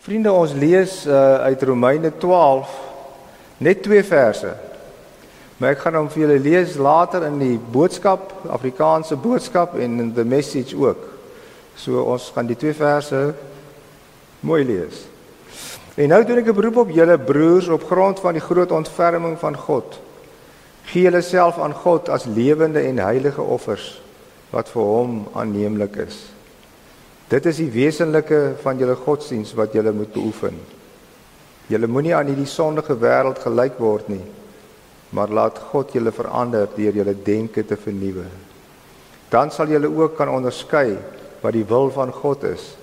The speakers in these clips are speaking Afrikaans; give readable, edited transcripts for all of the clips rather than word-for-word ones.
Vriende, ons lees uit Romeine 12 net 2 verse. Maar ek gaan hom vir julle lees later in die boodskap, Afrikaanse boodskap en in the message ook. So ons gaan die 2 verse mooi lees. En nou doen ek 'n beroep op julle broers op grond van die groot ontferming van God. Gee julle self aan God as lewende en heilige offers wat vir hom aanneemlik is. Dit is die wesenlike van julle godsdiens wat julle moet beoefen. Julle moenie aan hierdie sondige wêreld gelyk word nie, maar laat God julle verander deur julle denke te vernuwe. Dan sal julle ook kan onderskei wat die wil van God is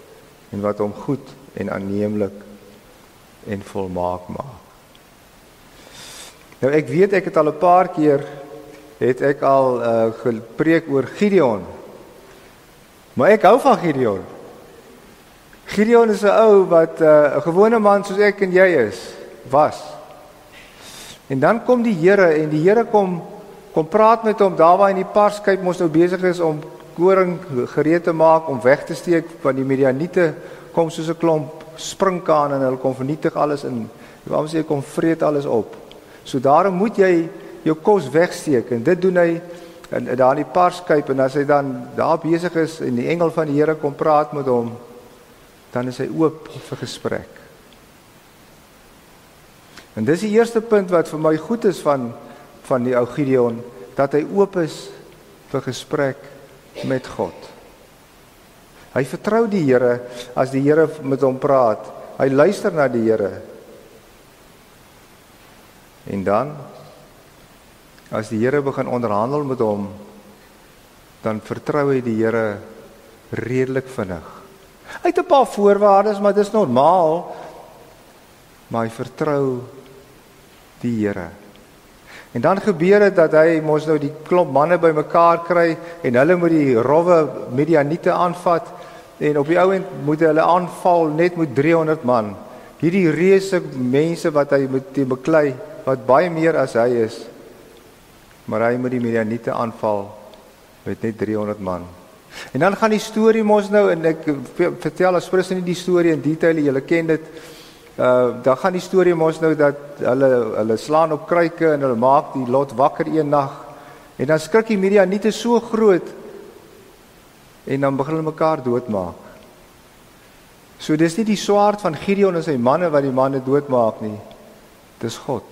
en wat hom goed en aanneemlik en volmaak maak. Nou ek weet ek het al 'n paar keer gepreek oor Gideon. Maar ek hou van Gideon. Gideon is 'n ou wat 'n gewone man soos ek en jy was. En dan kom die Here en die Here kom praat met hom daar waar in die parskyp mos nou besig is om koring gereed te maak om weg te steek van die Midianiete, kom soos 'n klomp springkane en hulle kom vernietig alles in. Waarom sê hy kom vreet alles op? So daarom moet jy jou kos wegsteek en dit doen hy daar in die parskyp en as hy dan daar besig is en die engel van die Here kom praat met hom, dan is hy oop vir gesprek. En dis die eerste punt wat vir my goed is van die ou Gideon, dat hy oop is vir gesprek met God. Hy vertrou die Here as die Here met hom praat. Hy luister na die Here. En dan, as die Here begin onderhandel met hom, dan vertrou hy die Here redelik vinnig. Hy het 'n paar voorwaardes, maar dis normaal. Maar hy vertrou die Here. En dan gebeur dit dat hy mos nou die klomp manne bymekaar kry en hulle moet die rowwe Midianiete aanvat en op die ouend moet hulle aanval net met 300 man. Hierdie reuse mense wat hy moet beklei, wat baie meer as hy is. Maar hy moet die Midianiete aanval met net 300 man. En dan gaan die storie mos nou, en ek vertel as prins nie die storie in detail, julle ken dit, dan gaan die storie mos nou dat hulle slaan op kruike en hulle maak die lot wakker een nag, en dan skrik die Midianiete so groot, en dan begin hulle mekaar doodmaak. So dis nie die swaard van Gideon en sy manne wat die manne doodmaak nie, dis God.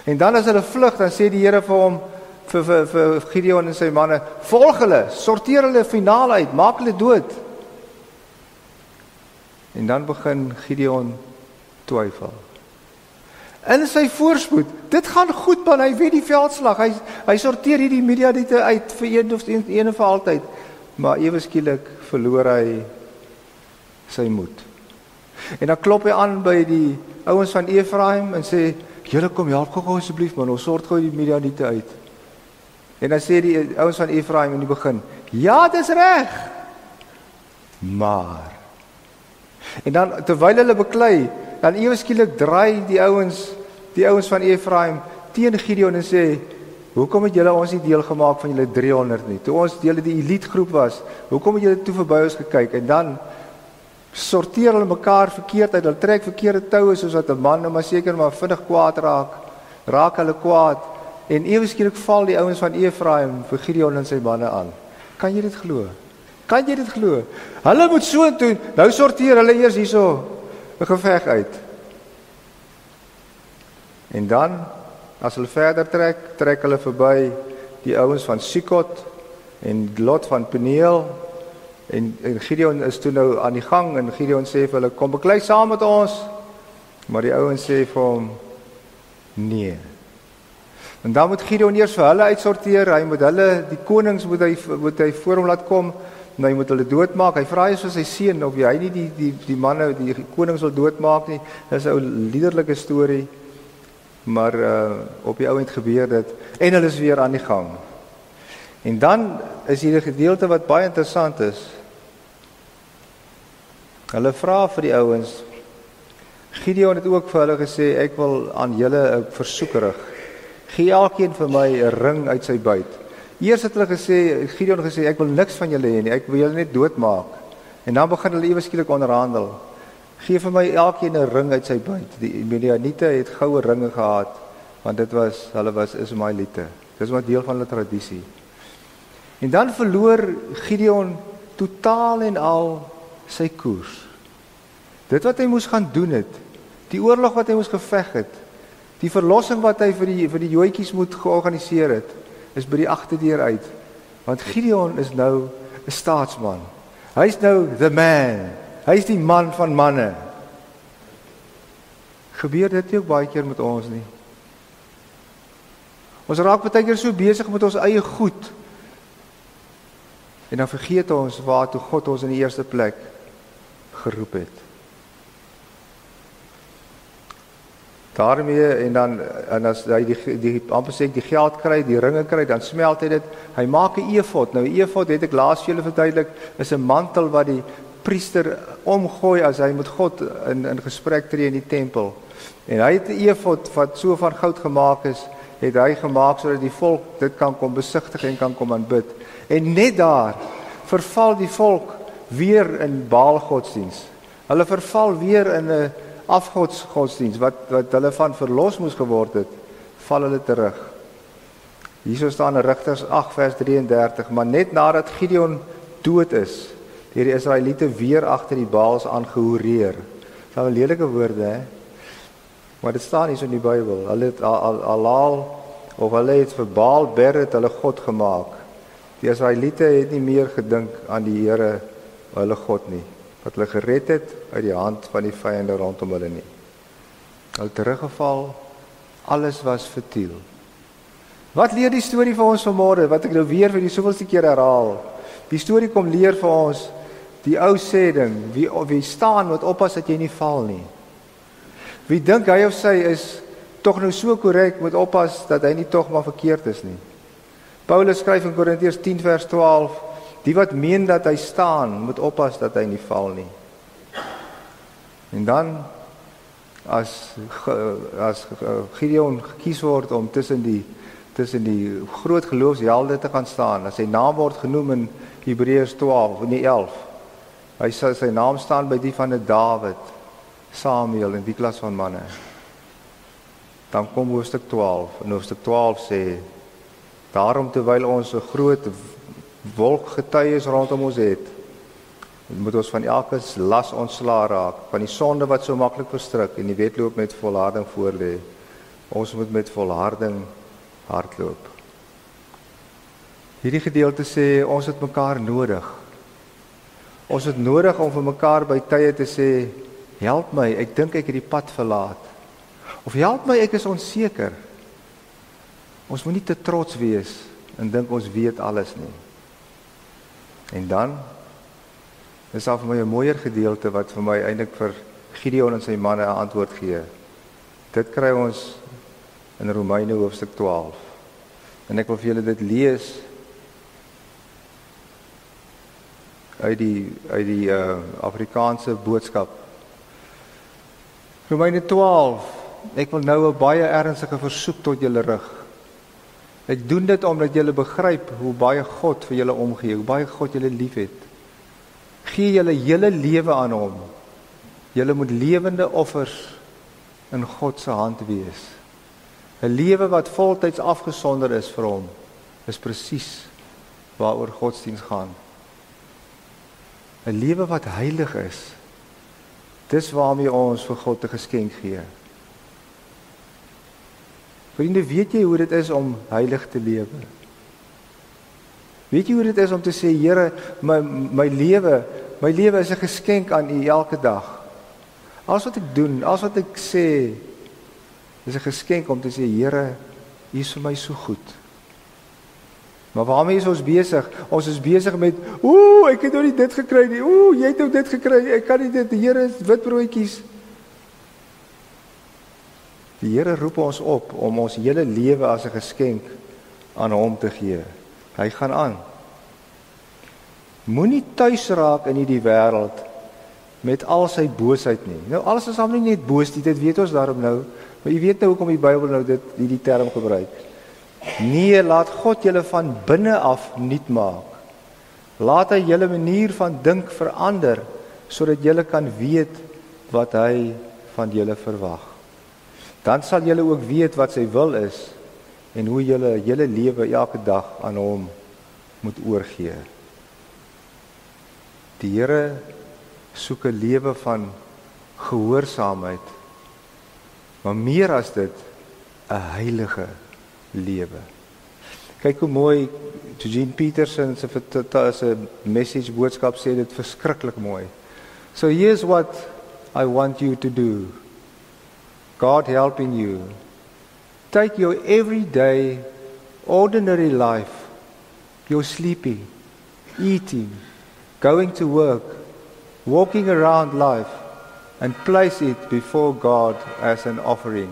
En dan as hulle vlug, dan sê die Here vir hom, vir Gideon en sy manne, volg hulle, sorteer hulle finaal uit, maak hulle dood. En dan begin Gideon twyfel. In sy voorspoed, dit gaan goed man, hy weet die veldslag, hy sorteer hierdie Midianiete uit vir een en vir altyd, maar ewe skielik verloor hy sy moed. En dan klop hy aan by die ouens van Efraim en sê, julle kom help gou asseblief man, ons sort gou die Midianiete uit. En dan sê die ouens van Efraim in die begin, ja, dis reg. Maar en dan terwyl hulle beklei, dan ewe skielik draai die ouens van Efraim teen Gideon en sê, hoekom het julle ons nie deel gemaak van julle 300 nie? Toe ons deel die elitegroep was, hoekom het julle toe verby ons gekyk? En dan sorteer hulle mekaar verkeerd uit, hulle trek verkeerde toue, soos wat 'n man nou maar seker maar vinnig kwaad raak hulle kwaad, en ewe skielik val die ouens van Efraim vir Gideon en sy manne aan. Kan jy dit glo? Kan jy dit glo? Hulle moet so doen, nou sorteer hulle eers hierso 'n geveg uit. En dan, as hulle verder trek hulle verby die ouens van Sikot en Lot van Peniel, en Gideon is toe nou aan die gang, en Gideon sê vir hulle, kom beklei saam met ons, maar die ouens sê vir hom, nee. En dan moet Gideon eers vir hulle uitsorteer, hy moet hulle, die konings moet hy voor hom laat kom, en hy moet hulle doodmaak, hy vra soos sy seun, of hy nie die manne, die konings wil doodmaak nie, dit is 'n ou liederlike storie, maar op die ouend gebeur dit, en hulle is weer aan die gang. En dan is hier 'n gedeelte wat baie interessant is. Hulle vra vir die ouens, Gideon het ook vir hulle gesê, ek wil aan julle 'n versoek rig. Gee elkeen vir my 'n ring uit sy buit. Eers het hulle gesê, Gideon gesê, ek wil niks van julle hê nie, ek wil julle net doodmaak. En dan begin hulle ewe skielik onderhandel. Gee vir my elkeen 'n ring uit sy buit. Die Midianiete het goue ringe gehad, want hulle was Ismaeliete. Dis maar deel van hulle tradisie. En dan verloor Gideon totaal en al sy koers. Dit wat hy moes gaan doen het, die oorlog wat hy moes geveg het, die verlossing wat hy vir die joetjies moet georganiseer het, is by die agterdeur uit. Want Gideon is nou 'n staatsman. Hy's nou the man. Hy's die man van manne. Gebeur dit nie ook baie keer met ons nie? Ons raak baie keer so besig met ons eie goed. En dan vergeet ons waartoe God ons in die eerste plek geroep het. Daarmee en as hy die amper sê die geld kry, die ringe kry, dan smelt hy dit. Hy maak 'n efod. Nou 'n efod het ek laas vir julle verduidelik, is 'n mantel wat die priester omgooi as hy met God in gesprek tree in die tempel. En hy het 'n efod wat so van goud gemaak is, het hy gemaak sodat die volk dit kan kom besigtig en kan kom aanbid. En net daar verval die volk weer in Baal godsdiens. Hulle verval weer in 'n afgodsgodsdiens wat hulle van verlos moes geword het, val hulle terug. Hierso staan in Rigters 8 vers 33, maar net nadat Gideon dood is, het die Israeliete weer agter die Baals aangehoreer. Dit is 'n lelike woorde, hè? Maar dit staan hier so in die Bybel. Hulle het Alal of hulle het vir Baal Beret hulle God gemaak. Die Israeliete het nie meer gedink aan die Here, hulle God nie, wat hulle gered het uit die hand van die vyande rondom hulle nie. Hulle teruggeval, alles was futiel. Wat leer die storie vir ons vanmôre, wat ek nou weer vir die soveelste keer herhaal? Die storie kom leer vir ons, die ou sê ding, wie staan moet oppas dat jy nie val nie. Wie dink hy of sy is tog nou so korrek, moet oppas dat hy nie tog maar verkeerd is nie. Paulus skryf in Korintiërs 10 vers 12, die wat meen dat hy staan, moet oppas dat hy nie val nie. En dan, as Gideon gekies word om tussen die groot geloofshelde te gaan staan, as sy naam word genoem in Hebreërs 11, hy sal sy naam staan by die van 'n Dawid, Samuel en die klas van manne. Dan kom hoofstuk 12, en hoofstuk 12 sê, daarom terwyl ons 'n groot wolk getuies rondom ons het, moet ons van elke las ontslae raak, van die sonde wat so maklik verstrik en die wedloop met volharding voorlê. Ons moet met volharding hardloop. Hierdie gedeelte sê, ons het mekaar nodig. Ons het nodig om vir mekaar by tye te sê, help my, ek dink ek het die pad verlaat. Of help my, ek is onseker. Ons moet nie te trots wees en dink ons weet alles nie. En dan is daar vir my 'n mooier gedeelte wat vir my eintlik vir Gideon en sy manne 'n antwoord gee. Dit kry ons in Romeine hoofstuk 12. En ek wil vir julle dit lees uit die Afrikaanse boodskap. Romeine 12. Ek wil nou 'n baie ernstige versoek tot julle rig. Ek doen dit omdat julle begryp hoe baie God vir julle omgee, hoe baie God julle liefhet. Gee julle hele lewe aan hom. Julle moet lewende offers in God se hand wees. 'n Lewe wat voltyds afgesonder is vir hom, is presies waaroor godsdiens gaan. 'n Lewe wat heilig is, dis waarmee ons vir God 'n geskenk gee. Vriende, weet jy hoe dit is om heilig te lewe? Weet jy hoe dit is om te sê, Here, my lewe is 'n geskenk aan U elke dag. Alles wat ek doen, alles wat ek sê, is 'n geskenk om te sê, Here, U is vir my so goed. Maar waarmee is ons besig? Ons is besig met, ek het nou nie dit gekry nie, jy het nou dit gekry, ek kan nie dit, die Here is witbroodjies. Die Here roep ons op om ons hele lewe as 'n geskenk aan hom te gee. Hy gaan aan. Moenie tuis raak in hierdie wêreld met al sy boosheid nie. Nou alles is nie net boos, dit weet ons daarom nou, maar jy weet nou hoekom die Bybel nou die term gebruik. Nee, laat God julle van binne af nuut maak. Laat hy julle manier van dink verander, sodat julle kan weet wat hy van julle verwag. Dan sal julle ook weet wat sy wil is en hoe julle julle lewe elke dag aan hom moet oorgee. Die Here soek 'n lewe van gehoorsaamheid, maar meer as dit, 'n heilige lewe. Kyk hoe mooi Eugene Peterson se message boodskap sê dit verskriklik mooi. So here's what I want you to do. God helping you. Take your everyday, ordinary life, your sleeping, eating, going to work, walking around life, and place it before God as an offering.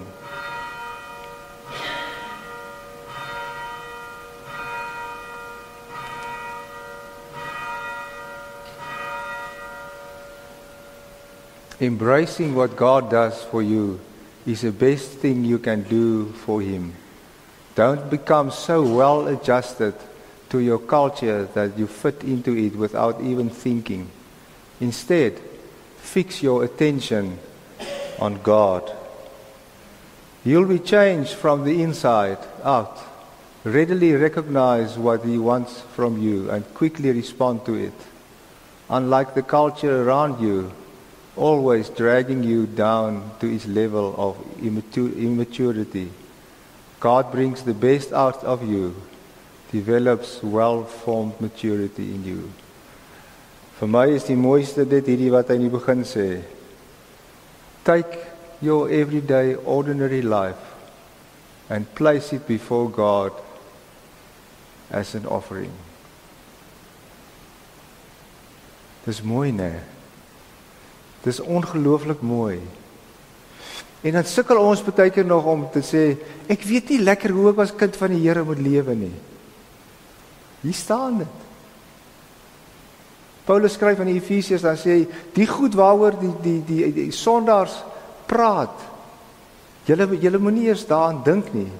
Embracing what God does for you is the best thing you can do for Him. Don't become so well adjusted to your culture that you fit into it without even thinking. Instead, fix your attention on God. You'll be changed from the inside out. Readily recognize what He wants from you and quickly respond to it. Unlike the culture around you, always dragging you down to its level of immaturity. God brings the best out of you, develops well-formed maturity in you. Vir my is die mooiste dit hierdie wat hy in die begin sê. Take your everyday, ordinary life and place it before God as an offering. Dis mooi, né? Dis ongelooflik mooi. En dan sukkel ons baie keer nog om te sê, ek weet nie lekker hoe ek as kind van die Here moet lewe nie. Hier staan dit. Paulus skryf aan die Efesiërs, dan sê hy, die goed waaroor die sondaars praat, julle moenie eers daaraan dink nie.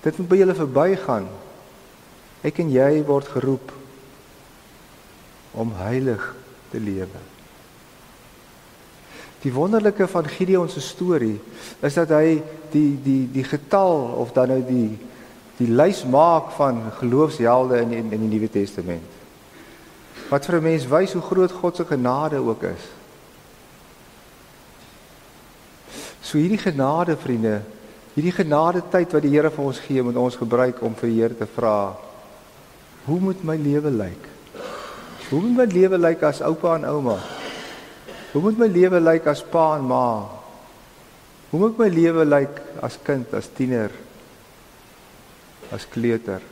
Dit moet by julle verbygaan. Ek en jy word geroep om heilig te lewe. Die wonderlike van Gideon se storie is dat hy die getal of dan nou die lys maak van geloofshelde in die Nuwe Testament. Wat vir 'n mens wys hoe groot God se genade ook is. So hierdie genade, vriende, hierdie genade tyd wat die Here vir ons gee, moet ons gebruik om vir die Here te vra, hoe moet my lewe lyk? Hoe moet my lewe lyk as oupa en ouma? Hoe moet my lewe lyk as pa en ma? Hoe moet my lewe lyk as kind, as tiener, as kleuter?